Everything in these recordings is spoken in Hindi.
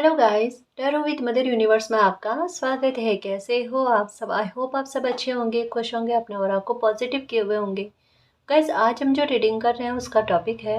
Hello guys, tarot with mother universe में आपका स्वागत है। कैसे हो आप सब? आई होप आप सब अच्छे होंगे, खुश होंगे, अपने और आपको पॉजिटिव किए हुए होंगे। गाइस, आज हम जो रीडिंग कर रहे हैं उसका टॉपिक है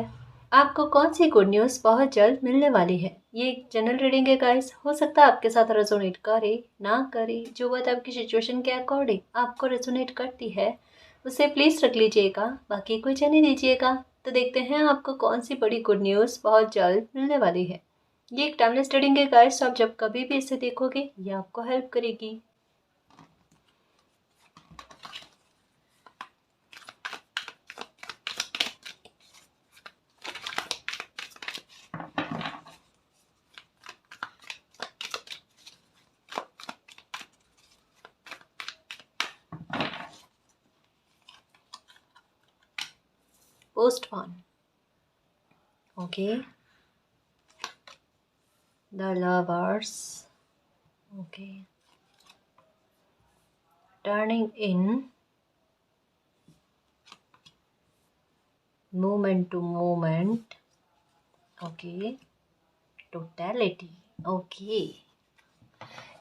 आपको कौन सी गुड न्यूज़ बहुत जल्द मिलने वाली है। ये एक जनरल रीडिंग है गाइस, हो सकता है आपके साथ रेजोनेट करे ना करे। जो बात आपकी सिचुएशन के अकॉर्डिंग आपको रेजोनेट करती है उसे प्लीज़ रख लीजिएगा, बाकी कोई जाने दीजिएगा। तो देखते हैं आपको कौन सी बड़ी गुड न्यूज़ बहुत जल्द मिलने वाली है। ये एक टाइमलेस रीडिंग है गाइस, आप जब कभी भी इसे देखोगे ये आपको हेल्प करेगी। Postpone, okay, the lovers, okay, turning in, moment to moment, okay, totality, okay.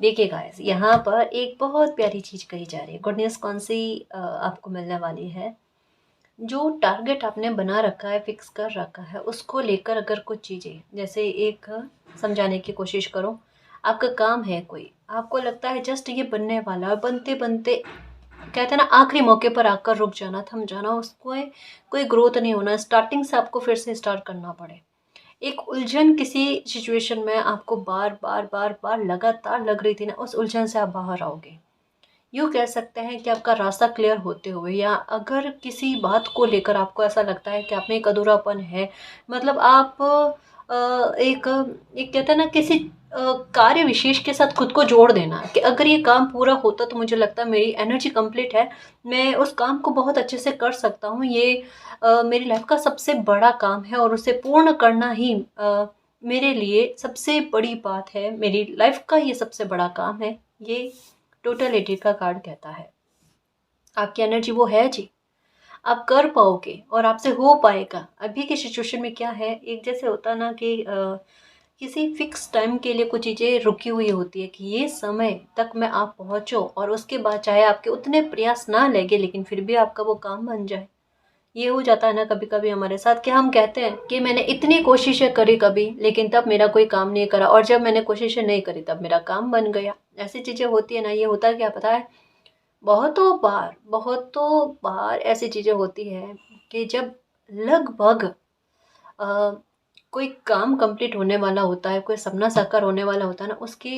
देखिए गाइस, यहाँ पर एक बहुत प्यारी चीज़ कही जा रही है। गुड न्यूज़ कौन सी आपको मिलने वाली है? जो टारगेट आपने बना रखा है, फिक्स कर रखा है, उसको लेकर अगर कुछ चीज़ें, जैसे एक समझाने की कोशिश करो। आपका काम है कोई, आपको लगता है जस्ट ये बनने वाला है, बनते बनते कहते हैं ना आखिरी मौके पर आकर रुक जाना, थम जाना, उसको कोई ग्रोथ नहीं होना, स्टार्टिंग से आपको फिर से स्टार्ट करना पड़े। एक उलझन किसी सिचुएशन में आपको बार बार बार बार लगातार लग रही थी ना, उस उलझन से आप बाहर आओगे। यूँ कह सकते हैं कि आपका रास्ता क्लियर होते हुए, या अगर किसी बात को लेकर आपको ऐसा लगता है कि आप में एक अधूरापन है, मतलब आप एक एक कहते हैं ना किसी कार्य विशेष के साथ खुद को जोड़ देना कि अगर ये काम पूरा होता तो मुझे लगता है मेरी एनर्जी कंप्लीट है, मैं उस काम को बहुत अच्छे से कर सकता हूँ, ये मेरी लाइफ का सबसे बड़ा काम है और उसे पूर्ण करना ही मेरे लिए सबसे बड़ी बात है, मेरी लाइफ का ये सबसे बड़ा काम है। ये टोटलिटी का कार्ड कहता है आपकी एनर्जी वो है जी, आप कर पाओगे और आपसे हो पाएगा। अभी की सिचुएशन में क्या है, एक जैसे होता ना कि किसी फिक्स टाइम के लिए कुछ चीज़ें रुकी हुई होती है कि ये समय तक में आप पहुंचो और उसके बाद चाहे आपके उतने प्रयास ना लगे लेकिन फिर भी आपका वो काम बन जाए। ये हो जाता है ना कभी कभी हमारे साथ कि हम कहते हैं कि मैंने इतनी कोशिशें करी कभी, लेकिन तब मेरा कोई काम नहीं करा, और जब मैंने कोशिशें नहीं करी तब मेरा काम बन गया। ऐसी चीज़ें होती है ना। ये होता है क्या पता है, बहुतों बार ऐसी चीज़ें होती है कि जब लगभग अ, कोई काम कंप्लीट होने वाला होता है, कोई सपना साकार होने वाला होता है ना, उसके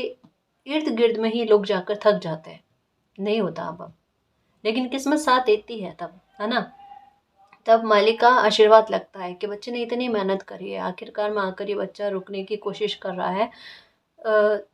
इर्द गिर्द में ही लोग जाकर थक जाते हैं, नहीं होता अब। लेकिन किस्मत साथ देती है तब, है ना। तब मालिक का आशीर्वाद लगता है कि बच्चे ने इतनी मेहनत करी है, आखिरकार में आकर ये बच्चा रुकने की कोशिश कर रहा है,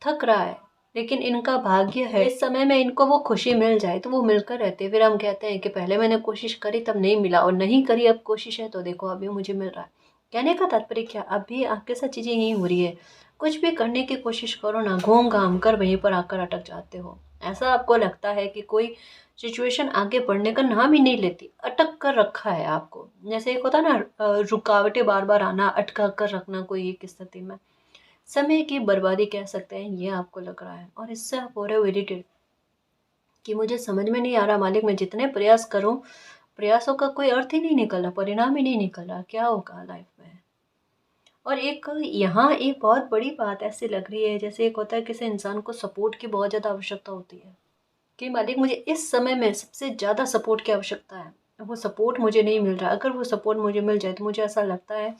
थक रहा है, लेकिन इनका भाग्य है इस समय में इनको वो खुशी मिल जाए तो वो मिलकर रहते हैं। फिर हम कहते हैं कि पहले मैंने कोशिश करी तब नहीं मिला, और नहीं करी अब कोशिश है तो देखो अभी मुझे मिल रहा है। कहने का तात्पर्य क्या, अभी आपके साथ चीज़ें यही हो रही है। कुछ भी करने की कोशिश करो ना, घूम घाम कर वहीं पर आकर अटक जाते हो। ऐसा आपको लगता है कि कोई सिचुएशन आगे बढ़ने का नाम ही नहीं लेती, अटक कर रखा है आपको। जैसे एक होता है ना रुकावटें बार बार आना, अटका कर रखना कोई एक स्थिति में, समय की बर्बादी कह सकते हैं, ये आपको लग रहा है। और इससे आप हो रहे हो इरिटेट कि मुझे समझ में नहीं आ रहा मालिक, मैं जितने प्रयास करूं प्रयासों का कोई अर्थ ही नहीं निकल रहा, परिणाम ही नहीं निकल रहा, क्या होगा लाइफ में। और एक यहाँ एक बहुत बड़ी बात ऐसी लग रही है, जैसे एक होता है किसी इंसान को सपोर्ट की बहुत ज़्यादा आवश्यकता होती है कि मालिक मुझे इस समय में सबसे ज़्यादा सपोर्ट की आवश्यकता है, वो सपोर्ट मुझे नहीं मिल रहा। अगर वो सपोर्ट मुझे मिल जाए तो मुझे ऐसा लगता है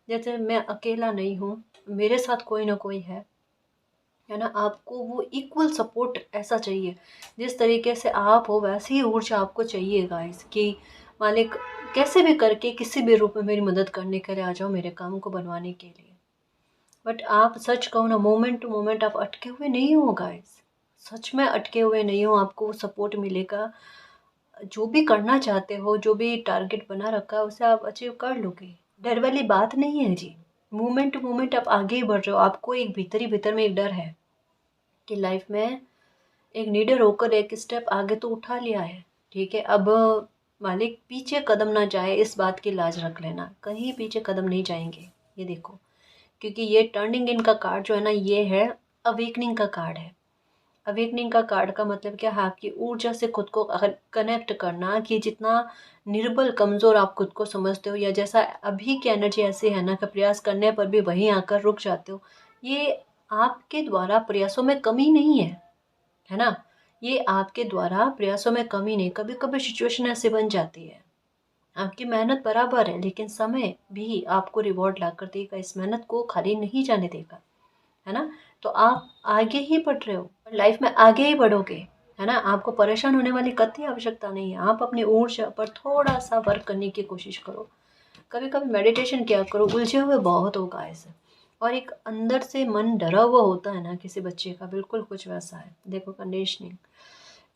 जैसे मैं अकेला नहीं हूँ, मेरे साथ कोई ना कोई है ना। आपको वो इक्वल सपोर्ट ऐसा चाहिए, जिस तरीके से आप हो वैसी ही ऊर्जा आपको चाहिए गाइस, कि मालिक कैसे भी करके किसी भी रूप में मेरी मदद करने के लिए आ जाओ, मेरे काम को बनवाने के लिए। बट आप सच कहो ना, मोमेंट टू मोमेंट आप अटके हुए नहीं हो गाइस, सच में अटके हुए नहीं हो। आपको वो सपोर्ट मिलेगा, जो भी करना चाहते हो, जो भी टारगेट बना रखा है उसे आप अचीव कर लोगे। डर वाली बात नहीं है जी, मोमेंट टू मोमेंट आप आगे ही बढ़ रहे हो। आपको एक भीतर ही भीतर में एक डर है कि लाइफ में एक लीडर होकर एक स्टेप आगे तो उठा लिया है, ठीक है, अब मालिक पीछे कदम ना जाए इस बात की लाज रख लेना, कहीं पीछे कदम नहीं जाएंगे। ये देखो क्योंकि ये टर्निंग इन का कार्ड जो है ना, ये है अवेकनिंग का कार्ड है। अवेकनिंग का कार्ड का मतलब क्या है, आपकी ऊर्जा से खुद को कनेक्ट करना, कि जितना निर्बल कमज़ोर आप खुद को समझते हो, या जैसा अभी की एनर्जी ऐसी है ना कि प्रयास करने पर भी वहीं आकर रुक जाते हो, ये आपके द्वारा प्रयासों में कमी नहीं है ना। ये आपके द्वारा प्रयासों में कमी नहीं, कभी कभी सिचुएशन ऐसे बन जाती है, आपकी मेहनत बराबर है, लेकिन समय भी आपको रिवॉर्ड ला कर देगा, इस मेहनत को खाली नहीं जाने देगा, है ना। तो आप आगे ही बढ़ रहे हो, लाइफ में आगे ही बढ़ोगे, है ना। आपको परेशान होने वाली कतई आवश्यकता नहीं है। आप अपनी ऊर्जा पर थोड़ा सा वर्क करने की कोशिश करो, कभी कभी मेडिटेशन किया करो, उलझे हुए बहुत होगा ऐसे। और एक अंदर से मन डरा हुआ होता है ना किसी बच्चे का, बिल्कुल कुछ वैसा है। देखो कंडीशनिंग,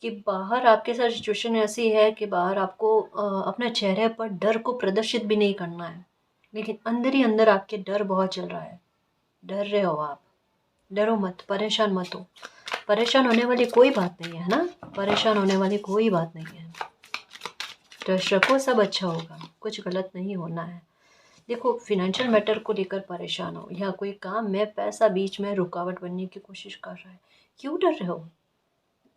कि बाहर आपके साथ सिचुएशन ऐसी है कि बाहर आपको अपने चेहरे पर डर को प्रदर्शित भी नहीं करना है, लेकिन अंदर ही अंदर आपके डर बहुत चल रहा है। डर रहे हो आप, डरो मत, परेशान मत हो। परेशान होने वाली कोई बात नहीं है ना, परेशान होने वाली कोई बात नहीं है। ट्रस्ट रखो, सब अच्छा होगा, कुछ गलत नहीं होना है। देखो फिनेंशियल मैटर को लेकर परेशान हो, या कोई काम में पैसा बीच में रुकावट बनने की कोशिश कर रहा है, क्यों डर रहे हो।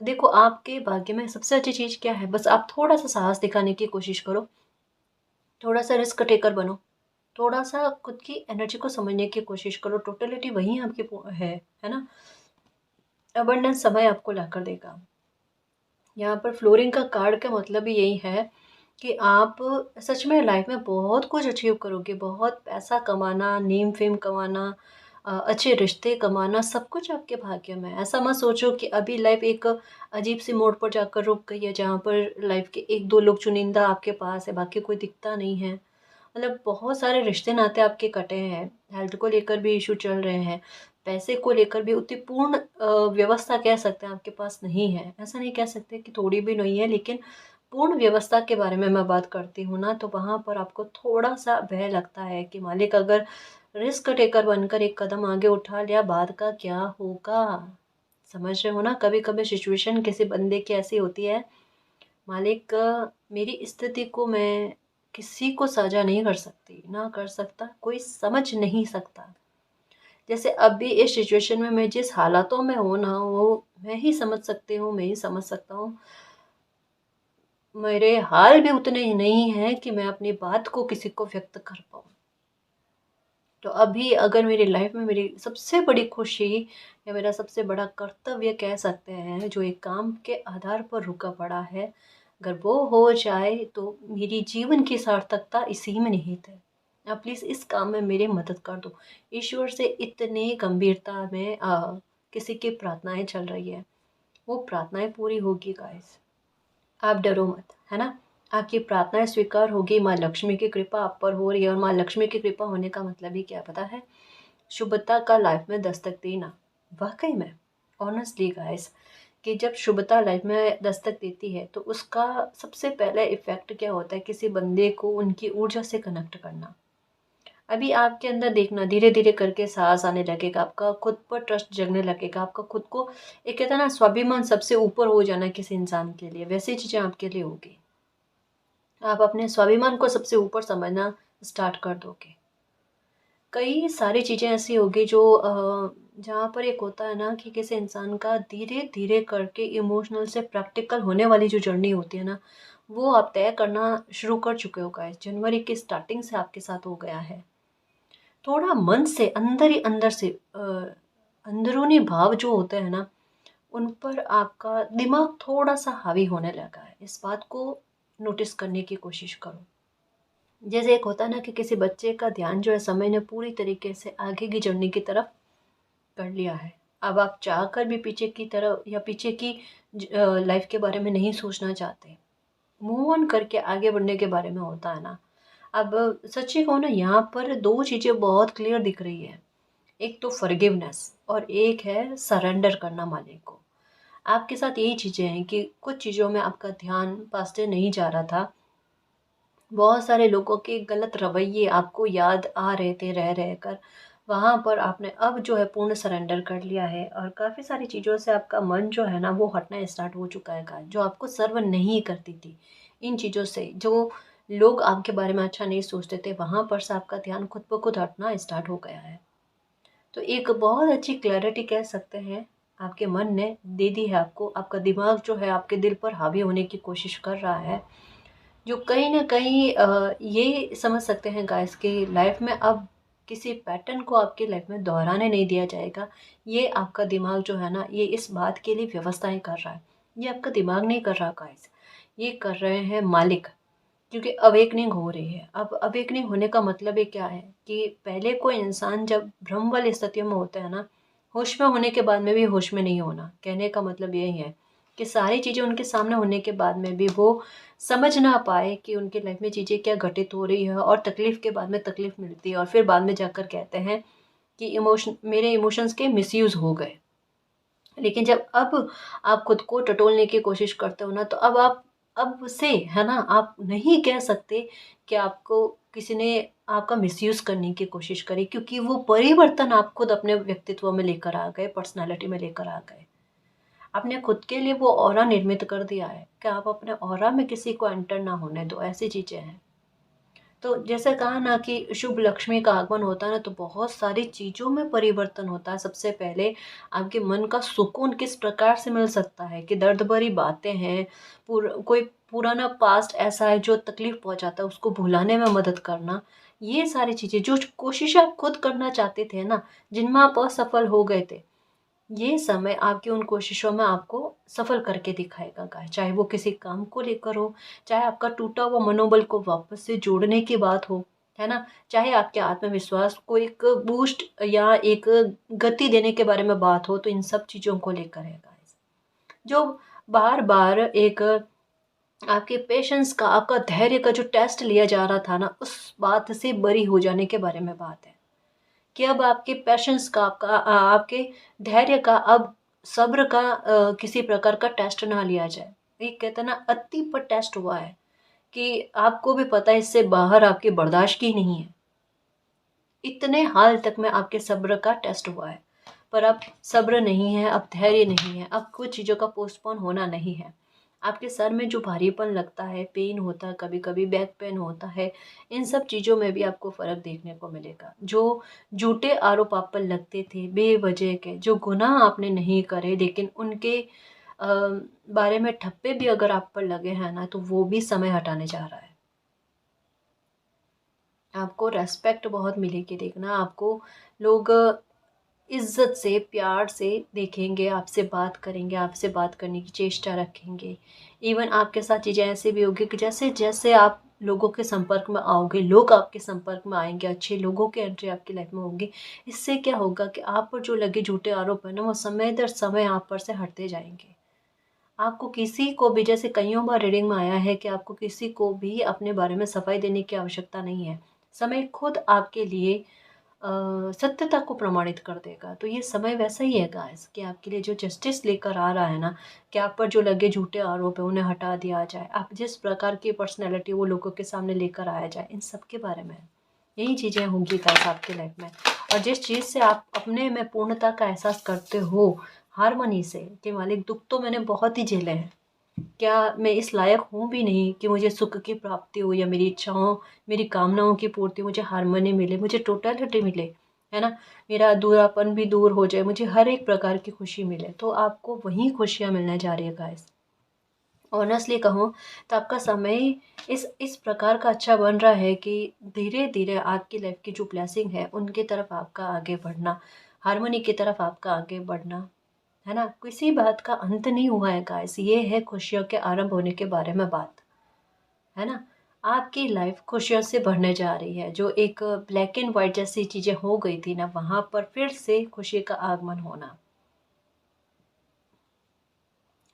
देखो आपके भाग्य में सबसे अच्छी चीज़ क्या है, बस आप थोड़ा सा साहस दिखाने की कोशिश करो, थोड़ा सा रिस्क टेकर बनो, थोड़ा सा खुद की एनर्जी को समझने की कोशिश करो। टोटलिटी वही आपकी है ना। अबंडेंस समय आपको ला कर देगा। यहाँ पर फ्लोरिंग का कार्ड का मतलब भी यही है कि आप सच में लाइफ में बहुत कुछ अचीव करोगे, बहुत पैसा कमाना, नेम फेम कमाना, अच्छे रिश्ते कमाना, सब कुछ आपके भाग्य में है। ऐसा मत सोचो कि अभी लाइफ एक अजीब सी मोड़ पर जाकर रुक गई है, जहाँ पर लाइफ के एक दो लोग चुनिंदा आपके पास है, बाकी कोई दिखता नहीं है। मतलब बहुत सारे रिश्ते नाते आपके कटे हैं, हेल्थ को लेकर भी इशू चल रहे हैं, पैसे को लेकर भी उतनी पूर्ण व्यवस्था कह सकते हैं आपके पास नहीं है। ऐसा नहीं कह सकते कि थोड़ी भी नहीं है, लेकिन पूर्ण व्यवस्था के बारे में मैं बात करती हूँ ना, तो वहाँ पर आपको थोड़ा सा भय लगता है कि मालिक अगर रिस्क टेकर बनकर एक कदम आगे उठा लिया, बाद का क्या होगा। समझ रहे हो ना, कभी कभी सिचुएशन किसी बंदे की ऐसी होती है, मालिक मेरी स्थिति को मैं किसी को साझा नहीं कर सकती, ना कर सकता, कोई समझ नहीं सकता। जैसे अभी इस सिचुएशन में मैं जिस हालातों में हूँ ना, वो मैं ही समझ सकती हूँ, मैं ही समझ सकता हूँ। मेरे हाल भी उतने ही नहीं हैं कि मैं अपनी बात को किसी को व्यक्त कर पाऊँ। तो अभी अगर मेरी लाइफ में मेरी सबसे बड़ी खुशी या मेरा सबसे बड़ा कर्तव्य कह सकते हैं, जो एक काम के आधार पर रुका पड़ा है, अगर वो हो जाए तो मेरी जीवन की सार्थकता इसी में निहित है। आप प्लीज़ इस काम में मेरी मदद कर दो। ईश्वर से इतनी गंभीरता में किसी की प्रार्थनाएं चल रही है, वो प्रार्थनाएं पूरी होगी गाइस, आप डरो मत, है ना। आपकी प्रार्थनाएं स्वीकार होगी, माँ लक्ष्मी की कृपा आप पर हो रही है। और माँ लक्ष्मी की कृपा होने का मतलब ही क्या पता है, शुभता का लाइफ में दस्तक देना। वाकई में ऑनेस्टली गाइस, कि जब शुभता लाइफ में दस्तक देती है तो उसका सबसे पहला इफेक्ट क्या होता है, किसी बंदे को उनकी ऊर्जा से कनेक्ट करना। अभी आपके अंदर देखना, धीरे धीरे करके साहस आने लगेगा, आपका खुद पर ट्रस्ट जगने लगेगा, आपका खुद को एक कहता है ना स्वाभिमान सबसे ऊपर हो जाना किसी इंसान के लिए, वैसी चीज़ें आपके लिए होगी। आप अपने स्वाभिमान को सबसे ऊपर समझना स्टार्ट कर दोगे। कई सारी चीज़ें ऐसी होगी जो जहाँ पर एक होता है ना कि किसी इंसान का धीरे धीरे करके इमोशनल से प्रैक्टिकल होने वाली जो जर्नी होती है ना, वो आप तय करना शुरू कर चुके हो गाइस। जनवरी की स्टार्टिंग से आपके साथ हो गया है। थोड़ा मन से अंदर ही अंदर से अंदरूनी भाव जो होते हैं ना, उन पर आपका दिमाग थोड़ा सा हावी होने लगा है। इस बात को नोटिस करने की कोशिश करो। जैसे एक होता है ना कि किसी बच्चे का ध्यान जो है समय ने पूरी तरीके से आगे की जर्नी की तरफ कर लिया है। अब आप चाह कर भी पीछे की तरफ या पीछे की लाइफ के बारे में नहीं सोचना चाहते, मूव ऑन करके आगे बढ़ने के बारे में होता है ना। अब सच्ची कहूँ ना, यहाँ पर दो चीज़ें बहुत क्लियर दिख रही है। एक तो फॉरगिवनेस और एक है सरेंडर करना मालिक को। आपके साथ यही चीज़ें हैं कि कुछ चीज़ों में आपका ध्यान पास से नहीं जा रहा था, बहुत सारे लोगों के गलत रवैये आपको याद आ रहे थे रह रह कर, वहाँ पर आपने अब जो है पूर्ण सरेंडर कर लिया है। और काफ़ी सारी चीज़ों से आपका मन जो है ना वो हटना स्टार्ट हो चुका है गाइस, जो आपको सर्व नहीं करती थी। इन चीज़ों से जो लोग आपके बारे में अच्छा नहीं सोचते थे, वहाँ पर से आपका ध्यान खुद ब खुद हटना स्टार्ट हो गया है। तो एक बहुत अच्छी क्लैरिटी कह सकते हैं आपके मन ने दे दी है आपको। आपका दिमाग जो है आपके दिल पर हावी होने की कोशिश कर रहा है, जो कहीं न कहीं ये समझ सकते हैं गाइस कि लाइफ में अब किसी पैटर्न को आपकी लाइफ में दोहराने नहीं दिया जाएगा। ये आपका दिमाग जो है ना, ये इस बात के लिए व्यवस्थाएँ कर रहा है। ये आपका दिमाग नहीं कर रहा गाइस, ये कर रहे हैं मालिक। क्योंकि अवेकनिंग हो रही है। अब अवेकनिंग होने का मतलब ये क्या है कि पहले कोई इंसान जब भ्रम वाली स्थितियों में होता है ना, होश में होने के बाद में भी होश में नहीं होना। कहने का मतलब यही है कि सारी चीज़ें उनके सामने होने के बाद में भी वो समझ ना पाए कि उनकी लाइफ में चीज़ें क्या घटित हो रही है, और तकलीफ़ के बाद में तकलीफ़ मिलती है और फिर बाद में जाकर कहते हैं कि मेरे इमोशंस के मिसयूज़ हो गए। लेकिन जब अब आप खुद को टटोलने की कोशिश करते हो ना, तो अब से है ना, आप नहीं कह सकते कि आपको किसी ने आपका मिसयूज़ करने की कोशिश करी, क्योंकि वो परिवर्तन आप खुद अपने व्यक्तित्व में लेकर आ गए, पर्सनैलिटी में लेकर आ गए। आपने खुद के लिए वो ऑरा निर्मित कर दिया है कि आप अपने ऑरा में किसी को एंटर ना होने दो, ऐसी चीज़ें हैं। तो जैसे कहा ना कि शुभ लक्ष्मी का आगमन होता है ना, तो बहुत सारी चीज़ों में परिवर्तन होता है। सबसे पहले आपके मन का सुकून किस प्रकार से मिल सकता है कि दर्द भरी बातें हैं, कोई पुराना पास्ट ऐसा है जो तकलीफ़ पहुँचाता है, उसको भुलाने में मदद करना। ये सारी चीज़ें जो कोशिश आप खुद करना चाहते थे ना, जिनमें आप असफल हो गए थे, ये समय आपकी उन कोशिशों में आपको सफल करके दिखाएगा गाइस। चाहे वो किसी काम को लेकर हो, चाहे आपका टूटा हुआ मनोबल को वापस से जोड़ने की बात हो, है ना? चाहे आपके आत्मविश्वास को एक बूस्ट या एक गति देने के बारे में बात हो, तो इन सब चीज़ों को लेकर है गाइस। जो बार-बार एक आपके पेशेंस का, आपका धैर्य का जो टेस्ट लिया जा रहा था ना, उस बात से बरी हो जाने के बारे में बात है। कि अब आपके पैशंस का, आपके धैर्य का, अब सब्र का किसी प्रकार का टेस्ट ना लिया जाए। एक कहते हैं ना, अति पर टेस्ट हुआ है कि आपको भी पता है इससे बाहर आपकी बर्दाश्त की नहीं है। इतने हाल तक में आपके सब्र का टेस्ट हुआ है। पर अब सब्र नहीं है, अब धैर्य नहीं है, अब कुछ चीज़ों का पोस्टपोन होना नहीं है। आपके सर में जो भारीपन लगता है, पेन होता है, कभी-कभी बैक पेन होता है, इन सब चीज़ों में भी आपको फ़र्क देखने को मिलेगा। जो झूठे आरोप आप पर लगते थे, बेवजह के, जो गुनाह आपने नहीं करे लेकिन उनके अ, बारे में ठप्पे भी अगर आप पर लगे हैं ना, तो वो भी समय हटाने जा रहा है। आपको रिस्पेक्ट बहुत मिलेगी, देखना आपको लोग इज़्ज़त से, प्यार से देखेंगे, आपसे बात करेंगे, आपसे बात करने की चेष्टा रखेंगे। इवन आपके साथ चीज़ें ऐसी भी होगी कि जैसे-जैसे आप लोगों के संपर्क में आओगे, लोग आपके संपर्क में आएँगे, अच्छे लोगों की एंट्री आपकी लाइफ़ में होगी। इससे क्या होगा कि आप पर जो लगे झूठे आरोप हैं ना, वो समय दर समय आप पर से हटते जाएँगे। आपको किसी को भी, जैसे कइयों बार रीडिंग में आया है कि आपको किसी को भी अपने बारे में सफाई देने की आवश्यकता नहीं है। समय खुद आपके लिए अ, सत्यता को प्रमाणित कर देगा। तो ये समय वैसा ही है गाइस कि आपके लिए जो जस्टिस लेकर आ रहा है ना, कि आप पर जो लगे झूठे आरोप हैं उन्हें हटा दिया जाए। आप जिस प्रकार की पर्सनैलिटी वो लोगों के सामने लेकर आया जाए, इन सब के बारे में। यही चीज़ें होंगी गाइस आपकी लाइफ में। और जिस चीज़ से आप अपने में पूर्णता का एहसास करते हो, हार्मनी से, कि मालिक दुःख तो मैंने बहुत ही झेले हैं। क्या मैं इस लायक हूँ भी नहीं कि मुझे सुख की प्राप्ति हो, या मेरी इच्छाओं, मेरी कामनाओं की पूर्ति, मुझे हार्मनी मिले, मुझे टोटलिटी मिले, है ना? मेरा अधूरापन भी दूर हो जाए, मुझे हर एक प्रकार की खुशी मिले। तो आपको वही खुशियाँ मिलने जा रही है गाइस। ऑनेस्टली कहूँ तो आपका समय इस प्रकार का अच्छा बन रहा है कि धीरे-धीरे आपकी लाइफ की जो ब्लेसिंग है, उनकी तरफ आपका आगे बढ़ना, हार्मनी की तरफ आपका आगे बढ़ना, है ना? किसी बात का अंत नहीं हुआ है गाइस, ये है खुशियों के आरंभ होने के बारे में बात, है ना? आपकी लाइफ खुशियों से भरने जा रही है, जो एक ब्लैक एंड व्हाइट जैसी चीज़ें हो गई थी ना, वहाँ पर फिर से खुशी का आगमन होना।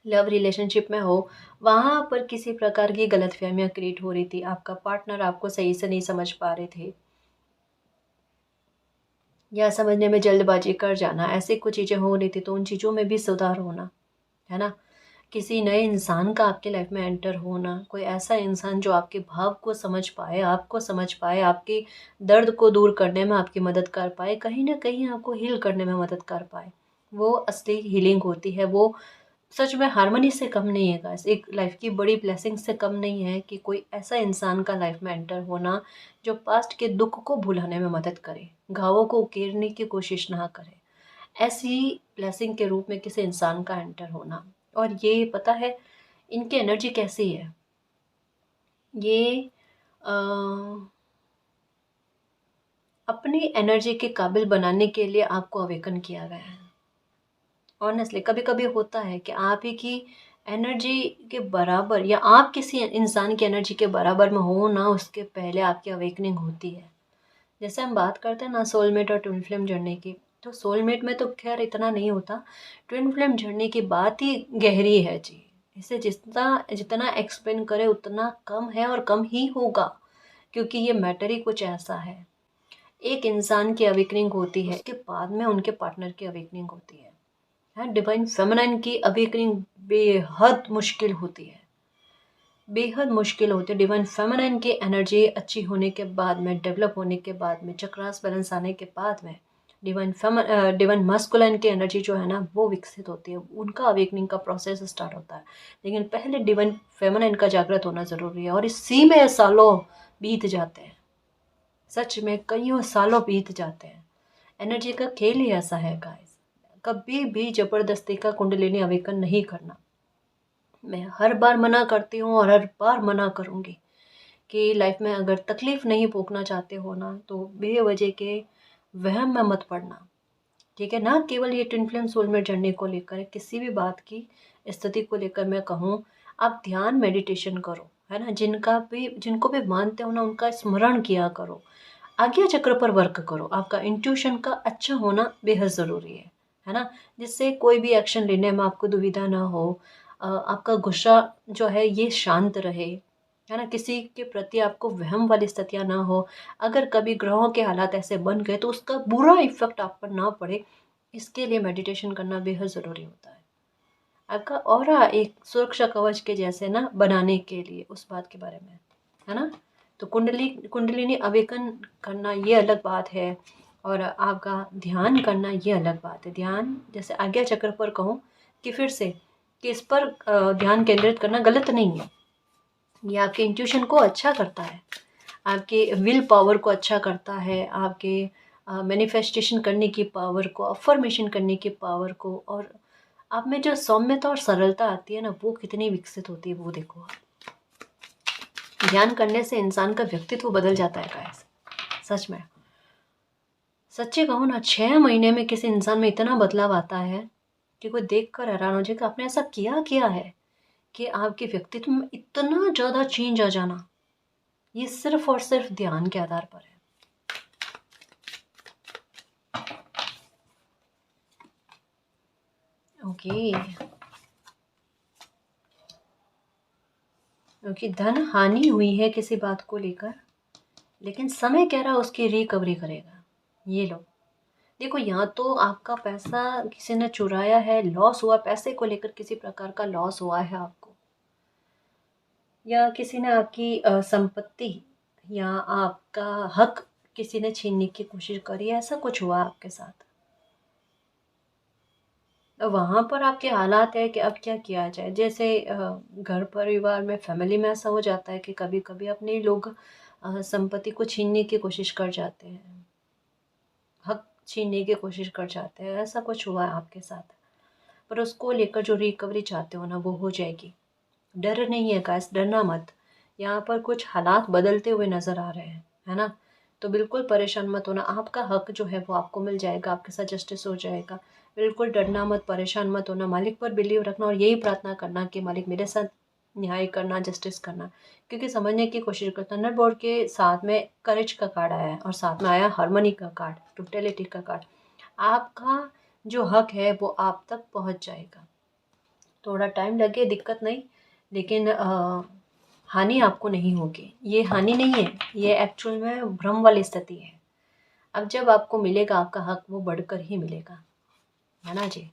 लव रिलेशनशिप में हो, वहाँ पर किसी प्रकार की गलतफ़हमियाँ क्रिएट हो रही थी, आपका पार्टनर आपको सही से नहीं समझ पा रहे थे, या समझने में जल्दबाज़ी कर जाना, ऐसी कुछ चीज़ें हो रही थी, तो उन चीज़ों में भी सुधार होना, है ना? किसी नए इंसान का आपकी लाइफ में एंटर होना, कोई ऐसा इंसान जो आपके भाव को समझ पाए, आपको समझ पाए, आपके दर्द को दूर करने में आपकी मदद कर पाए, कहीं न कहीं आपको हील करने में मदद कर पाए। वो असली हीलिंग होती है, वो सच में हार्मनी से कम नहीं है गाइस, एक लाइफ की बड़ी ब्लेसिंग से कम नहीं है कि कोई ऐसा इंसान का लाइफ में एंटर होना जो पास्ट के दुख को भुलाने में मदद करे, घावों को उकेरने की कोशिश ना करे। ऐसी ब्लेसिंग के रूप में किसी इंसान का एंटर होना। और ये पता है इनकी एनर्जी कैसी है, ये अ, अपनी एनर्जी के काबिल बनाने के लिए आपको अवेकन किया गया है। ऑनेस्टली कभी कभी होता है कि आप ही की एनर्जी के बराबर या आप किसी इंसान की एनर्जी के बराबर में हो ना, उसके पहले आपकी अवेकनिंग होती है। जैसे हम बात करते हैं ना सोलमेट और ट्विन फ्लेम जर्नी की, तो सोलमेट में तो खैर इतना नहीं होता, ट्विन फ्लेम जर्नी की बात ही गहरी है जी। इसे जितना जितना एक्सप्लेन करे उतना कम है और कम ही होगा, क्योंकि ये मैटर ही कुछ ऐसा है। एक इंसान की अवेकनिंग होती है, उसके बाद में उनके पार्टनर की अवेकनिंग होती है। डिवाइन फेमिनाइन की अवेकनिंग बेहद मुश्किल होती है, बेहद मुश्किल होती है। डिवाइन फेमिनाइन की एनर्जी अच्छी होने के बाद में, डेवलप होने के बाद में, चक्रास बैलेंस आने के बाद में डिवाइन मस्कुलाइन की एनर्जी जो है ना वो विकसित होती है, उनका अवेकनिंग का प्रोसेस स्टार्ट होता है। लेकिन पहले डिवाइन फेमिनाइन का जागृत होना ज़रूरी है, और इसी में सालों बीत जाते हैं। सच में कईयों सालों बीत जाते हैं। एनर्जी का खेल ही ऐसा है गाइस, कभी भी जबरदस्ती का कुंडलिनी अवेकन नहीं करना। मैं हर बार मना करती हूँ और हर बार मना करूँगी कि लाइफ में अगर तकलीफ नहीं भोगना चाहते हो ना, तो बेवजह के वहम में मत पड़ना। ठीक है ना, केवल ये ट्विन फ्लेम सोलमेट जर्नी को लेकर, किसी भी बात की स्थिति को लेकर मैं कहूँ, आप ध्यान मेडिटेशन करो, है ना, जिनको भी मानते हो ना उनका स्मरण किया करो, आज्ञा चक्र पर वर्क करो। आपका इंट्यूशन का अच्छा होना बेहद ज़रूरी है ना, जिससे कोई भी एक्शन लेने में आपको दुविधा ना हो। आपका गुस्सा जो है ये शांत रहे, है ना, किसी के प्रति आपको वहम वाली स्थितियाँ ना हो। अगर कभी ग्रहों के हालात ऐसे बन गए तो उसका बुरा इफेक्ट आप पर ना पड़े, इसके लिए मेडिटेशन करना बेहद ज़रूरी होता है। आपका ऑरा एक सुरक्षा कवच के जैसे ना बनाने के लिए, उस बात के बारे में, है ना। तो कुंडलिनी अवेकन करना ये अलग बात है, और आपका ध्यान करना ये अलग बात है। ध्यान जैसे आज्ञा चक्र पर कहूँ कि फिर से कि इस पर ध्यान केंद्रित करना गलत नहीं है। ये आपके इंट्यूशन को अच्छा करता है, आपके विल पावर को अच्छा करता है, आपके मैनिफेस्टेशन करने की पावर को, अफर्मेशन करने की पावर को, और आप में जो सौम्यता और सरलता आती है ना वो कितनी विकसित होती है वो देखो आप। ध्यान करने से इंसान का व्यक्तित्व बदल जाता है गाइस, सच में। सच्ची कहूँ ना, 6 महीने में किसी इंसान में इतना बदलाव आता है कि कोई देख कर हैरान हो जाए कि आपने ऐसा किया किया है कि आपके व्यक्तित्व में इतना ज़्यादा चेंज आ जाना। ये सिर्फ और सिर्फ ध्यान के आधार पर है। ओके, क्योंकि धन हानि हुई है किसी बात को लेकर, लेकिन समय कह रहा उसकी रिकवरी करेगा। ये लो, देखो, यहाँ तो आपका पैसा किसी ने चुराया है, लॉस हुआ, पैसे को लेकर किसी प्रकार का लॉस हुआ है आपको, या किसी ने आपकी संपत्ति या आपका हक किसी ने छीनने की कोशिश करी है, ऐसा कुछ हुआ आपके साथ। वहाँ पर आपके हालात है कि अब क्या किया जाए। जैसे घर परिवार में, फैमिली में ऐसा हो जाता है कि कभी कभी अपने लोग संपत्ति को छीनने की कोशिश कर जाते हैं, हक छीनने की कोशिश कर जाते हैं, ऐसा कुछ हुआ है आपके साथ। पर उसको लेकर जो रिकवरी चाहते हो ना वो हो जाएगी। डर नहीं है गाइस, डरना मत। यहाँ पर कुछ हालात बदलते हुए नज़र आ रहे हैं, है ना, तो बिल्कुल परेशान मत होना। आपका हक जो है वो आपको मिल जाएगा, आपके साथ जस्टिस हो जाएगा। बिल्कुल डरना मत, परेशान मत होना, मालिक पर बिलीव रखना और यही प्रार्थना करना कि मालिक मेरे साथ न्याय करना, जस्टिस करना। क्योंकि समझने की कोशिश करता, थंडरबोल्ट के साथ में करेज का कार्ड आया है और साथ में आया हार्मनी का कार्ड, टोटलिटी का कार्ड। आपका जो हक है वो आप तक पहुँच जाएगा। थोड़ा टाइम लगे, दिक्कत नहीं, लेकिन हानि आपको नहीं होगी। ये हानि नहीं है, ये एक्चुअल में भ्रम वाली स्थिति है। अब जब आपको मिलेगा आपका हक, वो बढ़कर ही मिलेगा, है ना जी।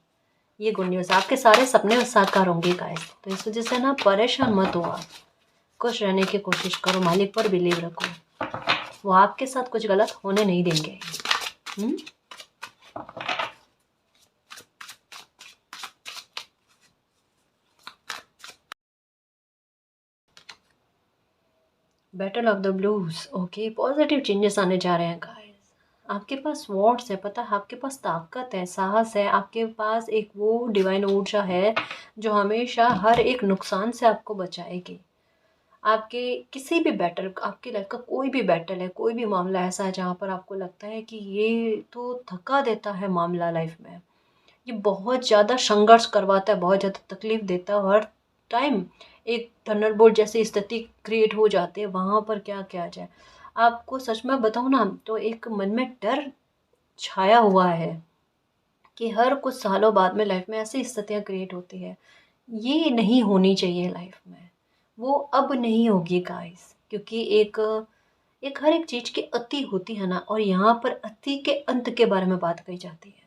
ये गुड न्यूज़, आपके सारे सपने साकार होंगे गाइस। तो इस वजह से ना परेशान मत हो आप, खुश रहने की कोशिश करो, मालिक पर बिलीव रखो, वो आपके साथ कुछ गलत होने नहीं देंगे। Battle of the blues. Okay, positive changes आने जा रहे हैं गाइस। आपके पास वॉट्स है, पता है, आपके पास ताकत है, साहस है, आपके पास एक वो डिवाइन ऊर्जा है जो हमेशा हर एक नुकसान से आपको बचाएगी। आपके किसी भी बैटल, आपकी लाइफ का कोई भी बैटल है, कोई भी मामला ऐसा है जहाँ पर आपको लगता है कि ये तो थका देता है मामला लाइफ में, ये बहुत ज़्यादा संघर्ष करवाता है, बहुत ज़्यादा तकलीफ देता है, हर टाइम एक थंडरबोल्ट जैसी स्थिति क्रिएट हो जाती है, वहाँ पर क्या किया जाए। आपको सच में बताऊँ ना, तो एक मन में डर छाया हुआ है कि हर कुछ सालों बाद में लाइफ में ऐसी स्थितियाँ क्रिएट होती है, ये नहीं होनी चाहिए लाइफ में, वो अब नहीं होगी गाइस। क्योंकि एक एक हर एक चीज़ की अति होती है ना, और यहाँ पर अति के अंत के बारे में बात कही जाती है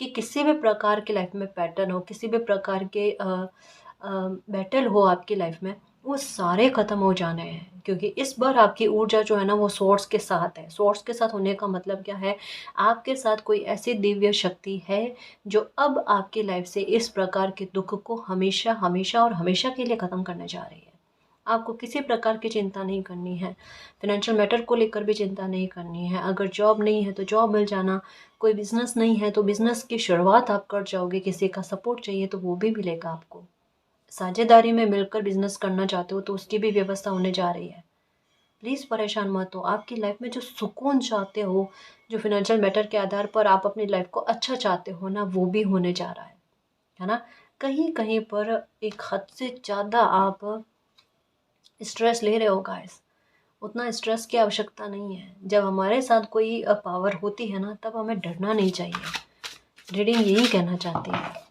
कि किसी भी प्रकार की लाइफ में पैटर्न हो, किसी भी प्रकार के बैटल हो आपकी लाइफ में, वो सारे ख़त्म हो जाने हैं। क्योंकि इस बार आपकी ऊर्जा जो है ना, वो सोर्स के साथ है। सोर्स के साथ होने का मतलब क्या है, आपके साथ कोई ऐसी दिव्य शक्ति है जो अब आपकी लाइफ से इस प्रकार के दुख को हमेशा हमेशा और हमेशा के लिए ख़त्म करने जा रही है। आपको किसी प्रकार की चिंता नहीं करनी है, फ़ाइनेंशियल मैटर को लेकर भी चिंता नहीं करनी है। अगर जॉब नहीं है तो जॉब मिल जाना, कोई बिज़नेस नहीं है तो बिज़नेस की शुरुआत आप कर जाओगे, किसी का सपोर्ट चाहिए तो वो भी मिलेगा आपको। साझेदारी में मिलकर बिज़नेस करना चाहते हो तो उसकी भी व्यवस्था होने जा रही है। प्लीज़ परेशान मत हो, आपकी लाइफ में जो सुकून चाहते हो, जो फ़ाइनेंशियल मैटर के आधार पर आप अपनी लाइफ को अच्छा चाहते हो ना, वो भी होने जा रहा है ना? कहीं-कहीं पर एक हद से ज़्यादा आप स्ट्रेस ले रहे हो गाइस। उतना स्ट्रेस की आवश्यकता नहीं है। जब हमारे साथ कोई पावर होती है ना, तब हमें डरना नहीं चाहिए। रीडिंग यही कहना चाहती है।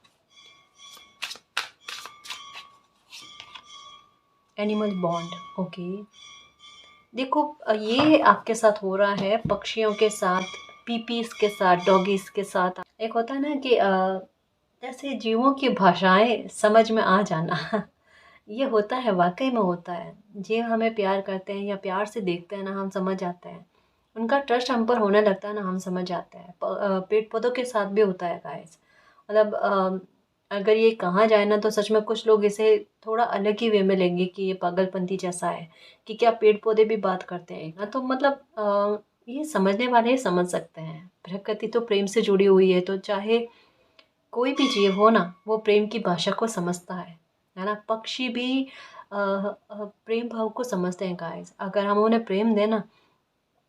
Animal bond. ओके, देखो, ये आपके साथ हो रहा है पक्षियों के साथ, पीपीज के साथ, डॉगीज के साथ। एक होता है ना कि जैसे जीवों की भाषाएं समझ में आ जाना ये होता है, वाकई में होता है। जीव हमें प्यार करते हैं या प्यार से देखते हैं ना, हम समझ जाते हैं। उनका ट्रस्ट हम पर होने लगता है ना, हम समझ जाते हैं। पेड़ पौधों के साथ भी होता है गाइस। मतलब अगर ये कहा जाए ना, तो सच में कुछ लोग इसे थोड़ा अलग ही वे में लेंगे कि ये पागलपंती जैसा है कि क्या पेड़ पौधे भी बात करते हैं ना। तो मतलब ये समझने वाले ही समझ सकते हैं। प्रकृति तो प्रेम से जुड़ी हुई है, तो चाहे कोई भी जीव हो ना, वो प्रेम की भाषा को समझता है ना। पक्षी भी प्रेम भाव को समझते हैं गाइस। अगर हम उन्हें प्रेम दें ना,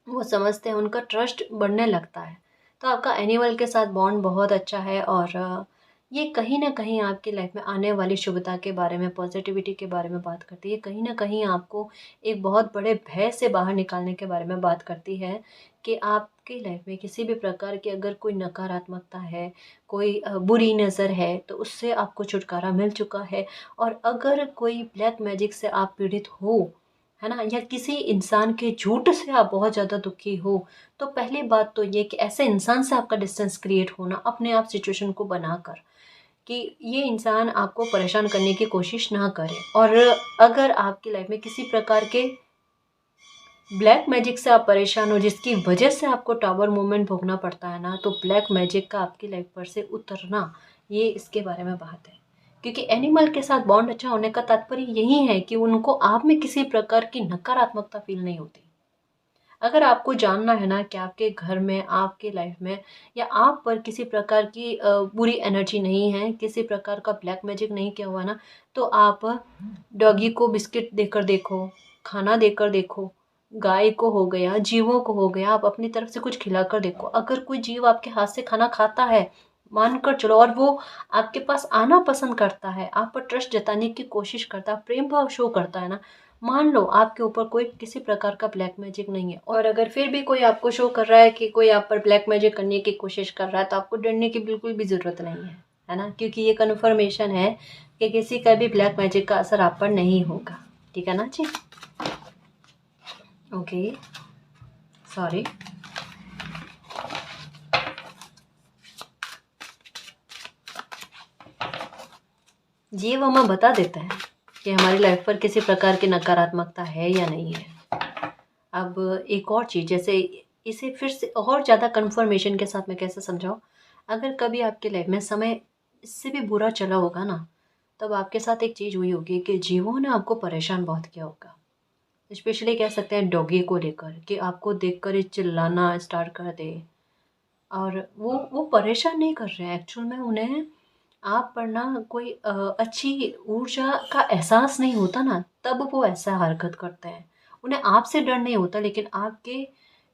वो समझते हैं, उनका ट्रस्ट बढ़ने लगता है। तो आपका एनिमल के साथ बॉन्ड बहुत अच्छा है, और ये कहीं न कहीं आपकी लाइफ में आने वाली शुभता के बारे में, पॉजिटिविटी के बारे में बात करती है। कहीं न कहीं आपको एक बहुत बड़े भय से बाहर निकालने के बारे में बात करती है कि आपकी लाइफ में किसी भी प्रकार की अगर कोई नकारात्मकता है, कोई बुरी नज़र है, तो उससे आपको छुटकारा मिल चुका है। और अगर कोई ब्लैक मैजिक से आप पीड़ित हो, है ना, या किसी इंसान के झूठ से आप बहुत ज़्यादा दुखी हो, तो पहली बात तो ये कि ऐसे इंसान से आपका डिस्टेंस क्रिएट होना, अपने आप सिचुएशन को बनाकर कि ये इंसान आपको परेशान करने की कोशिश ना करे। और अगर आपकी लाइफ में किसी प्रकार के ब्लैक मैजिक से आप परेशान हो, जिसकी वजह से आपको टावर मूवमेंट भोगना पड़ता है ना, तो ब्लैक मैजिक का आपकी लाइफ पर से उतरना, ये इसके बारे में बात है। क्योंकि एनिमल के साथ बॉन्ड अच्छा होने का तात्पर्य यही है कि उनको आप में किसी प्रकार की नकारात्मकता फील नहीं होती। अगर आपको जानना है ना कि आपके घर में, आपके लाइफ में, या आप पर किसी प्रकार की बुरी एनर्जी नहीं है, किसी प्रकार का ब्लैक मैजिक नहीं किया हुआ ना, तो आप डॉगी को बिस्किट देकर देखो, खाना देकर देखो, गाय को हो गया, जीवों को हो गया, आप अपनी तरफ से कुछ खिलाकर देखो। अगर कोई जीव आपके हाथ से खाना खाता है, मानकर चलो, और वो आपके पास आना पसंद करता है, आप पर ट्रस्ट जताने की कोशिश करता है, प्रेम भाव शो करता है ना, मान लो आपके ऊपर कोई किसी प्रकार का ब्लैक मैजिक नहीं है। और अगर फिर भी कोई आपको शो कर रहा है कि कोई आप पर ब्लैक मैजिक करने की कोशिश कर रहा है, तो आपको डरने की बिल्कुल भी ज़रूरत नहीं है ना। क्योंकि ये कन्फर्मेशन है कि किसी का भी ब्लैक मैजिक का असर आप पर नहीं होगा। ठीक है ना जी? Okay, sorry. जी, वो हमें बता देता है कि हमारी लाइफ पर किसी प्रकार की नकारात्मकता है या नहीं है। अब एक और चीज़, जैसे इसे फिर से और ज़्यादा कन्फर्मेशन के साथ मैं कैसे समझाऊँ? अगर कभी आपकी लाइफ में समय इससे भी बुरा चला होगा ना, तब आपके साथ एक चीज़ हुई होगी कि जीवों ने आपको परेशान बहुत किया होगा। स्पेशली कह सकते हैं डॉगी को लेकर कि आपको देखकर ये चिल्लाना स्टार्ट कर दे। और वो परेशान नहीं कर रहे हैं, एक्चुअल में उन्हें आप पर ना कोई अच्छी ऊर्जा का एहसास नहीं होता ना, तब वो ऐसा हरकत करते हैं। उन्हें आपसे डर नहीं होता, लेकिन आपके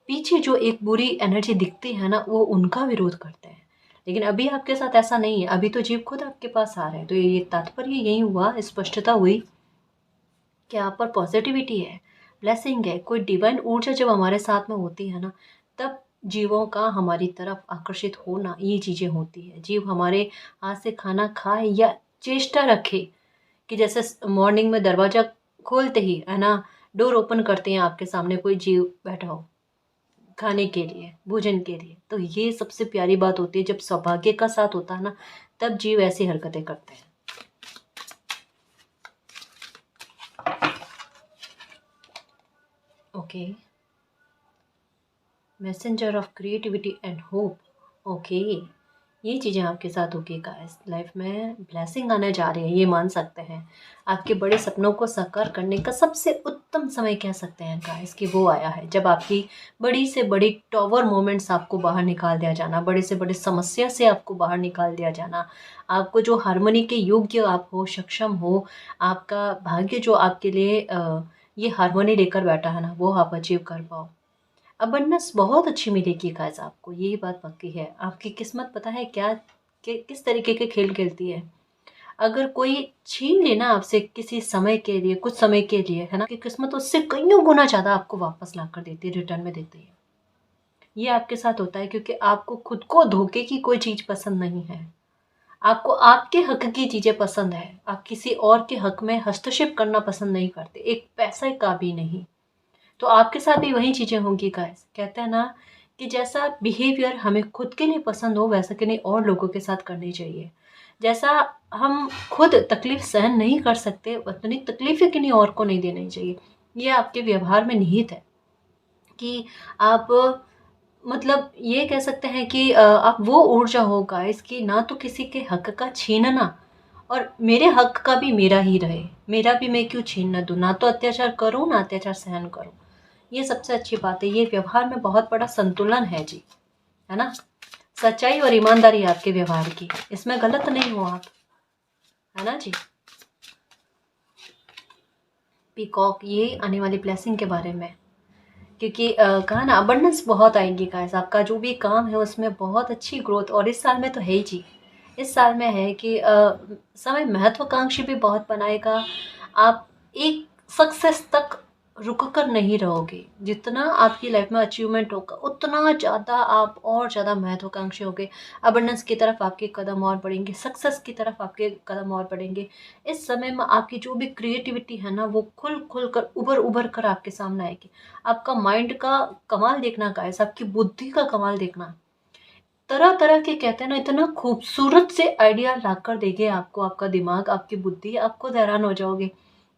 पीछे जो एक बुरी एनर्जी दिखती है ना, वो उनका विरोध करते हैं। लेकिन अभी आपके साथ ऐसा नहीं है, अभी तो जीव खुद आपके पास आ रहे हैं। तो ये तात्पर्य यही हुआ, स्पष्टता हुई कि आप पर पॉजिटिविटी है, ब्लेसिंग है। कोई डिवाइन ऊर्जा जब हमारे साथ में होती है ना, तब जीवों का हमारी तरफ आकर्षित होना, ये चीज़ें होती है। जीव हमारे हाथ से खाना खाए या चेष्टा रखे कि जैसे मॉर्निंग में दरवाज़ा खोलते ही है ना, डोर ओपन करते हैं, आपके सामने कोई जीव बैठा हो खाने के लिए, भोजन के लिए। तो ये सबसे प्यारी बात होती है, जब सौभाग्य का साथ होता है ना, तब जीव ऐसी हरकतें करते हैं। Okay, messenger of creativity and hope. Okay, ये चीज़ें आपके साथ होगी गाइस, लाइफ में ब्लेसिंग आने जा रही है, ये मान सकते हैं। आपके बड़े सपनों को साकार करने का सबसे उत्तम समय कह सकते हैं गाइस कि वो आया है, जब आपकी बड़ी से बड़ी टॉवर मोमेंट्स आपको बाहर निकाल दिया जाना, बड़े से बड़े समस्या से आपको बाहर निकाल दिया जाना, आपको जो हारमोनी के योग्य आप हो, सक्षम हो, आपका भाग्य जो आपके लिए ये हारमोनी लेकर बैठा है ना, वो आप अचीव कर पाओ। अबंडेंस बहुत अच्छी मिलेगी गाइस आपको, यही बात पक्की है। आपकी किस्मत पता है क्या, किस तरीके के खेल खेलती है। अगर कोई छीन लेना आपसे किसी समय के लिए, कुछ समय के लिए, है ना, कि किस्मत उससे कईयों गुना ज़्यादा आपको वापस ला कर देती है, रिटर्न में देती है। ये आपके साथ होता है क्योंकि आपको खुद को धोखे की कोई चीज़ पसंद नहीं है। आपको आपके हक की चीज़ें पसंद है। आप किसी और के हक में हस्तक्षेप करना पसंद नहीं करते, एक पैसे का भी नहीं। तो आपके साथ भी वही चीज़ें होंगी गाइस। कहते हैं ना कि जैसा बिहेवियर हमें खुद के लिए पसंद हो, वैसा कि नहीं और लोगों के साथ करनी चाहिए। जैसा हम खुद तकलीफ सहन नहीं कर सकते, उतनी तकलीफें कि नहीं और को नहीं देनी चाहिए। ये आपके व्यवहार में निहित है कि आप मतलब ये कह सकते हैं कि आप वो ऊर्जा हो गाइस कि ना तो किसी के हक का छीनना, और मेरे हक का भी मेरा ही रहे, मेरा भी मैं क्यों छीनना दूँ, ना तो अत्याचार करूँ ना अत्याचार सहन करूँ। ये सबसे अच्छी बात है, ये व्यवहार में बहुत बड़ा संतुलन है जी, है ना। सच्चाई और ईमानदारी आपके व्यवहार की, इसमें गलत नहीं हो आप, है ना जी। पीकॉक, ये आने वाली ब्लेसिंग के बारे में, क्योंकि कहा ना अबंडेंस बहुत आएंगी गाइस, आपका जो भी काम है उसमें बहुत अच्छी ग्रोथ, और इस साल में तो है ही जी। इस साल में है कि समय महत्वाकांक्षी भी बहुत बनाएगा। आप एक सक्सेस तक रुक कर नहीं रहोगे, जितना आपकी लाइफ में अचीवमेंट होगा उतना ज़्यादा आप और ज़्यादा महत्वाकांक्षी होगे। अबंडेंस की तरफ आपके कदम और बढ़ेंगे, सक्सेस की तरफ आपके कदम और बढ़ेंगे। इस समय में आपकी जो भी क्रिएटिविटी है ना, वो खुल खुल कर उभर उभर कर आपके सामने आएगी। आपका माइंड का कमाल देखना गाइस, आपकी बुद्धि का कमाल देखना। तरह तरह के कहते हैं ना, इतना खूबसूरत से आइडिया ला कर देंगे आपको आपका दिमाग, आपकी बुद्धि। आप खुद हैरान हो जाओगे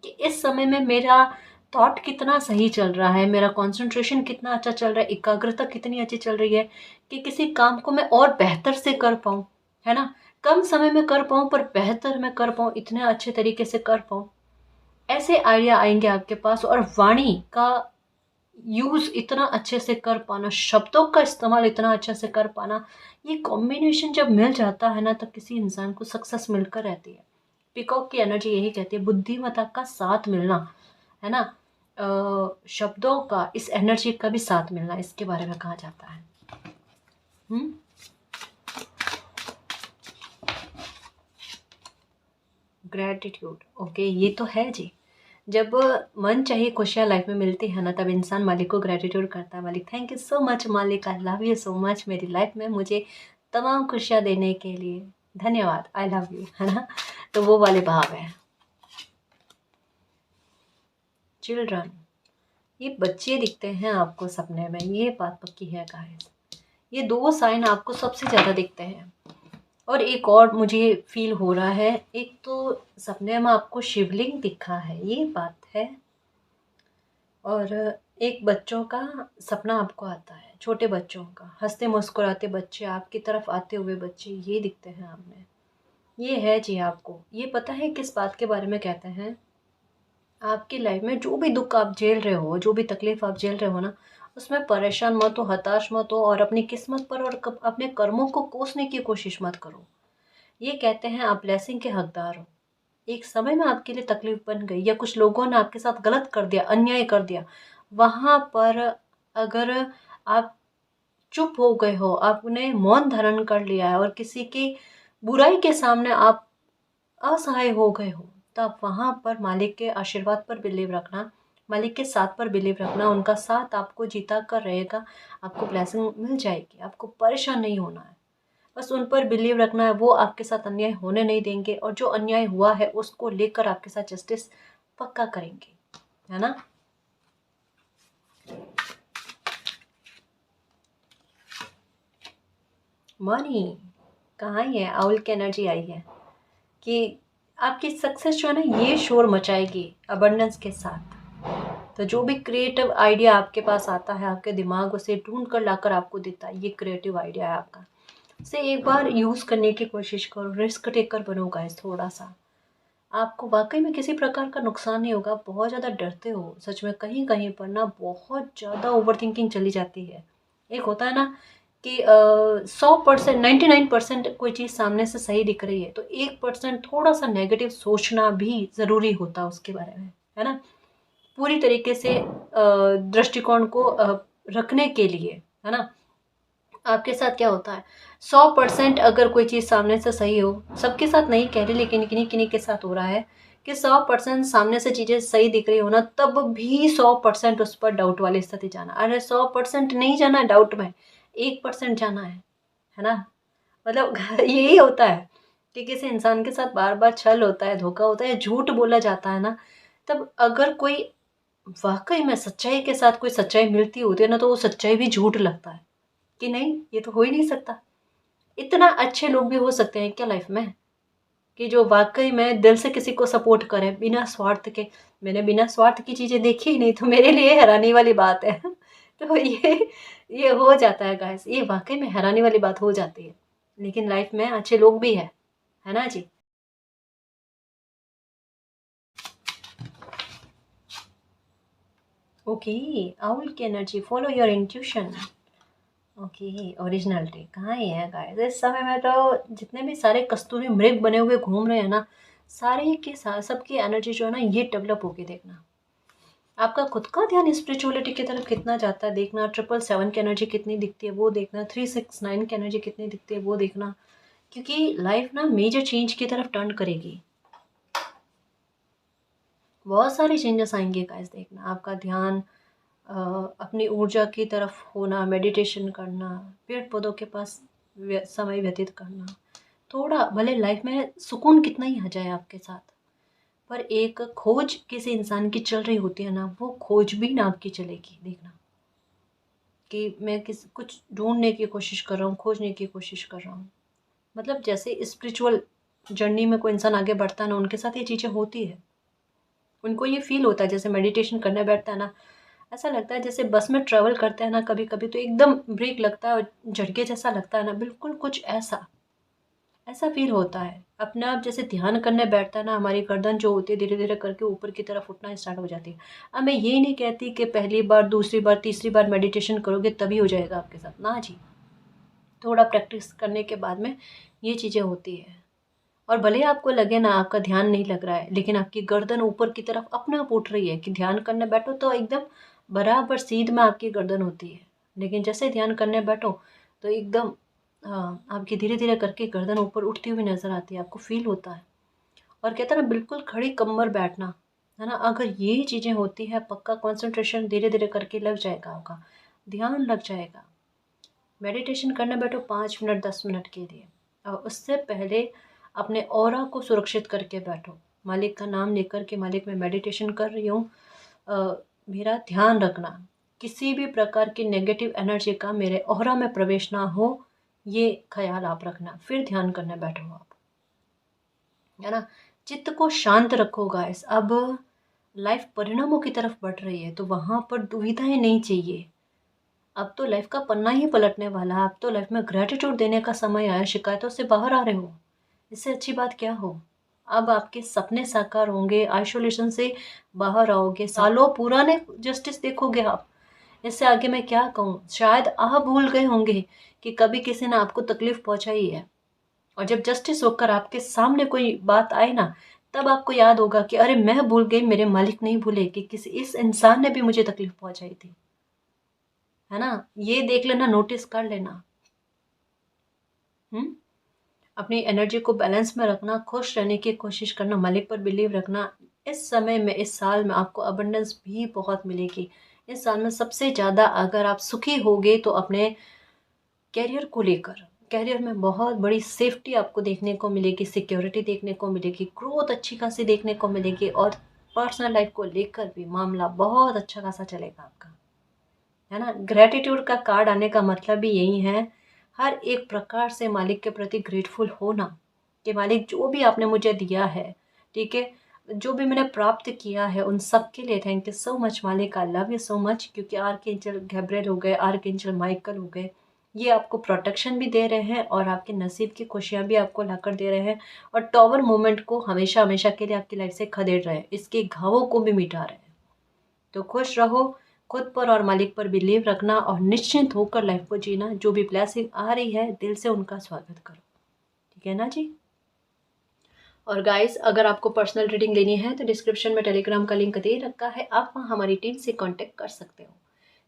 कि इस समय में मेरा थॉट कितना सही चल रहा है, मेरा कंसंट्रेशन कितना अच्छा चल रहा है, एकाग्रता कितनी अच्छी चल रही है कि किसी काम को मैं और बेहतर से कर पाऊँ, है ना। कम समय में कर पाऊँ पर बेहतर मैं कर पाऊँ, इतने अच्छे तरीके से कर पाऊँ। ऐसे आइडिया आएंगे आपके पास, और वाणी का यूज़ इतना अच्छे से कर पाना, शब्दों का इस्तेमाल इतना अच्छे से कर पाना, ये कॉम्बिनेशन जब मिल जाता है ना, तब किसी इंसान को सक्सेस मिलकर रहती है। पीकॉक की एनर्जी यही कहती है, बुद्धिमत्ता का साथ मिलना, है ना। शब्दों का, इस एनर्जी का भी साथ मिलना, इसके बारे में कहा जाता है। ग्रेटिट्यूड, ओके, ये तो है जी। जब मन चाहिए खुशियाँ लाइफ में मिलती है ना, तब इंसान मालिक को ग्रेटिट्यूड करता है। मालिक, थैंक यू सो मच मालिक, I love you so much, मेरी लाइफ में मुझे तमाम खुशियाँ देने के लिए धन्यवाद, आई लव यू, है ना। तो वो वाले भाव है। चिल्ड्रन, ये बच्चे दिखते हैं आपको सपने में, ये बात पक्की है गाइस। ये दो साइन आपको सबसे ज़्यादा दिखते हैं। और एक और मुझे फील हो रहा है, एक तो सपने में आपको शिवलिंग दिखा है, ये बात है। और एक बच्चों का सपना आपको आता है, छोटे बच्चों का, हंसते मुस्कुराते बच्चे, आपकी तरफ आते हुए बच्चे, ये दिखते हैं आपने। ये है जी आपको। ये पता है किस बात के बारे में कहते हैं? आपकी लाइफ में जो भी दुख आप झेल रहे हो, जो भी तकलीफ आप झेल रहे हो ना, उसमें परेशान मत हो, हताश मत हो और अपनी किस्मत पर और अपने कर्मों को कोसने की कोशिश मत करो। ये कहते हैं आप ब्लेसिंग के हकदार हो। एक समय में आपके लिए तकलीफ बन गई या कुछ लोगों ने आपके साथ गलत कर दिया, अन्याय कर दिया, वहाँ पर अगर आप चुप हो गए हो, आपने मौन धारण कर लिया है और किसी की बुराई के सामने आप असहाय हो गए हो, तब वहाँ पर मालिक के आशीर्वाद पर बिलीव रखना, मालिक के साथ पर बिलीव रखना, उनका साथ आपको जीता कर रहेगा, आपको ब्लेसिंग मिल जाएगी, आपको परेशान नहीं होना है। बस उन पर बिलीव रखना है, वो आपके साथ अन्याय होने नहीं देंगे और जो अन्याय हुआ है उसको लेकर आपके साथ जस्टिस पक्का करेंगे, है ना। मनी कहाँ ही है, आउल की एनर्जी आई है कि आपकी सक्सेस जो है ना ये शोर मचाएगी अबंडेंस के साथ। तो जो भी क्रिएटिव आइडिया आपके पास आता है, आपके दिमाग उसे ढूंढ कर लाकर आपको देता है, ये क्रिएटिव आइडिया है आपका, से एक बार यूज़ करने की कोशिश करो, रिस्क टेकर बनो गाइस थोड़ा सा। आपको वाकई में किसी प्रकार का नुकसान नहीं होगा। बहुत ज़्यादा डरते हो सच में, कहीं कहीं पर ना बहुत ज़्यादा ओवर थिंकिंग चली जाती है। एक होता है ना कि 100% 99% कोई चीज़ सामने से सही दिख रही है, तो 1% थोड़ा सा नेगेटिव सोचना भी ज़रूरी होता है उसके बारे में, है ना। पूरी तरीके से दृष्टिकोण को रखने के लिए, है ना। आपके साथ क्या होता है, 100% अगर कोई चीज़ सामने से सही हो, सबके साथ नहीं कह रही लेकिन किन्हीं किन्हीं के साथ हो रहा है कि 100% सामने से चीज़ें सही दिख रही हो ना, तब भी 100% उस पर डाउट वाली स्थिति जाना। अरे 100% नहीं जाना है डाउट में, 1% जाना है ना। मतलब यही होता है कि किसी इंसान के साथ बार बार छल होता है, धोखा होता है, झूठ बोला जाता है ना, तब अगर कोई वाकई में सच्चाई के साथ कोई सच्चाई मिलती होती है ना, तो वो सच्चाई भी झूठ लगता है कि नहीं ये तो हो ही नहीं सकता। इतना अच्छे लोग भी हो सकते हैं क्या लाइफ में, कि जो वाकई में दिल से किसी को सपोर्ट करें बिना स्वार्थ के। मैंने बिना स्वार्थ की चीज़ें देखी ही नहीं, तो मेरे लिए हैरानी वाली बात है। तो ये हो जाता है गाइस, ये वाकई में हैरानी वाली बात हो जाती है। लेकिन लाइफ में अच्छे लोग भी है ना जी। ओके, आउल की energy, follow your intuition. Okay, originality कहाँ ही है गाइस। इस समय में तो जितने भी सारे कस्तूरी मृग बने हुए घूम रहे हैं ना, सारे के साथ सबकी एनर्जी जो है ना ये डेवलप होके देखना। आपका खुद का ध्यान स्पिरिचुअलिटी की तरफ कितना जाता है देखना, 777 की एनर्जी कितनी दिखती है वो देखना, 369 की एनर्जी कितनी दिखती है वो देखना, क्योंकि लाइफ ना मेजर चेंज की तरफ टर्न करेगी। बहुत सारी चेंजेस आएंगे गाइस, देखना आपका ध्यान अपनी ऊर्जा की तरफ होना, मेडिटेशन करना, पेड़ पौधों के पास समय व्यतीत करना। थोड़ा भले लाइफ में सुकून कितना ही आ जाए आपके साथ, पर एक खोज किसी इंसान की चल रही होती है ना, वो खोज भी ना आपकी चलेगी देखना, कि मैं किस कुछ ढूंढने की कोशिश कर रहा हूँ, खोजने की कोशिश कर रहा हूँ। मतलब जैसे स्पिरिचुअल जर्नी में कोई इंसान आगे बढ़ता है ना, उनके साथ ये चीज़ें होती है। उनको ये फील होता है, जैसे मेडिटेशन करने बैठता है ना, ऐसा लगता है जैसे बस में ट्रैवल करते हैं ना कभी कभी, तो एकदम ब्रेक लगता है और झटके जैसा लगता है ना, बिल्कुल कुछ ऐसा ऐसा फील होता है। अपने आप जैसे ध्यान करने बैठता है ना, हमारी गर्दन जो होती है धीरे धीरे करके ऊपर की तरफ उठना स्टार्ट हो जाती है। अब मैं ये नहीं कहती कि पहली बार दूसरी बार तीसरी बार मेडिटेशन करोगे तभी हो जाएगा आपके साथ, ना जी। थोड़ा प्रैक्टिस करने के बाद में ये चीज़ें होती है। और भले ही आपको लगे ना आपका ध्यान नहीं लग रहा है, लेकिन आपकी गर्दन ऊपर की तरफ अपने आप उठ रही है, कि ध्यान करने बैठो तो एकदम बराबर सीध में आपकी गर्दन होती है, लेकिन जैसे ध्यान करने बैठो तो एकदम हाँ आपकी धीरे धीरे करके गर्दन ऊपर उठती हुई नजर आती है, आपको फील होता है। और कहते हैं ना बिल्कुल खड़ी कमर बैठना, है ना, अगर ये चीज़ें होती है पक्का कंसंट्रेशन धीरे धीरे करके लग जाएगा, आपका ध्यान लग जाएगा। मेडिटेशन करने बैठो 5 मिनट 10 मिनट के लिए, और उससे पहले अपने ऑरा को सुरक्षित करके बैठो, मालिक का नाम लेकर के, मालिक मैं मेडिटेशन कर रही हूँ, मेरा ध्यान रखना किसी भी प्रकार की नेगेटिव एनर्जी का मेरे ऑरा में प्रवेश ना हो, ये ख्याल आप रखना, फिर ध्यान करने बैठो आप, है ना। चित्त को शांत रखो गाइस। अब लाइफ परिणामों की तरफ बढ़ रही है, तो वहाँ पर दुविधाएं नहीं चाहिए। अब तो लाइफ का पन्ना ही पलटने वाला है, अब तो लाइफ में ग्रेटिट्यूड देने का समय आया, शिकायतों से बाहर आ रहे हो, इससे अच्छी बात क्या हो। अब आपके सपने साकार होंगे, आइसोलेशन से बाहर आओगे, सालों पुराने जस्टिस देखोगे आप। इससे आगे मैं क्या कहूँ, शायद आप भूल गए होंगे कि कभी किसी ने आपको तकलीफ पहुंचाई है, और जब जस्टिस होकर आपके सामने कोई बात आए ना, तब आपको याद होगा कि अरे मैं भूल गई, मेरे मालिक नहीं भूले कि किसी इस इंसान ने भी मुझे तकलीफ पहुंचाई थी, है ना। ये देख लेना, नोटिस कर लेना। हम्म। अपनी एनर्जी को बैलेंस में रखना, खुश रहने की कोशिश करना, मालिक पर बिलीव रखना। इस समय में, इस साल में आपको अबंडेंस भी बहुत मिलेगी। इस साल में सबसे ज़्यादा अगर आप सुखी होगे तो अपने कैरियर को लेकर, कैरियर में बहुत बड़ी सेफ्टी आपको देखने को मिलेगी, सिक्योरिटी देखने को मिलेगी, ग्रोथ अच्छी खासी देखने को मिलेगी, और पर्सनल लाइफ को लेकर भी मामला बहुत अच्छा खासा चलेगा आपका, है ना। ग्रेटिट्यूड का कार्ड आने का मतलब भी यही है, हर एक प्रकार से मालिक के प्रति ग्रेटफुल होना कि मालिक जो भी आपने मुझे दिया है, ठीक है, जो भी मैंने प्राप्त किया है, उन सब के लिए थैंक यू सो मच मालिक, I love you so much. क्योंकि आर्कएंजल गैब्रियल हो गए, आर्कएंजल माइकल हो गए, ये आपको प्रोटेक्शन भी दे रहे हैं और आपके नसीब की खुशियाँ भी आपको लाकर दे रहे हैं, और टॉवर मोमेंट को हमेशा हमेशा के लिए आपकी लाइफ से खदेड़ रहे हैं, इसके घावों को भी मिटा रहे हैं। तो खुश रहो, खुद पर और मालिक पर बिलीव रखना, और निश्चिंत होकर लाइफ को जीना। जो भी ब्लेसिंग आ रही है, दिल से उनका स्वागत करो, ठीक है ना जी। और गाइस, अगर आपको पर्सनल रीडिंग लेनी है तो डिस्क्रिप्शन में टेलीग्राम का लिंक दे रखा है, आप वहाँ हमारी टीम से कांटेक्ट कर सकते हो।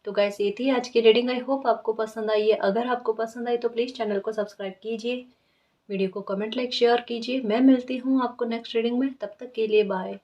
तो गाइस, ये थी आज की रीडिंग। आई होप आपको पसंद आई है। अगर आपको पसंद आई तो प्लीज़ चैनल को सब्सक्राइब कीजिए, वीडियो को कमेंट, लाइक, शेयर कीजिए। मैं मिलती हूँ आपको नेक्स्ट रीडिंग में, तब तक के लिए बाय।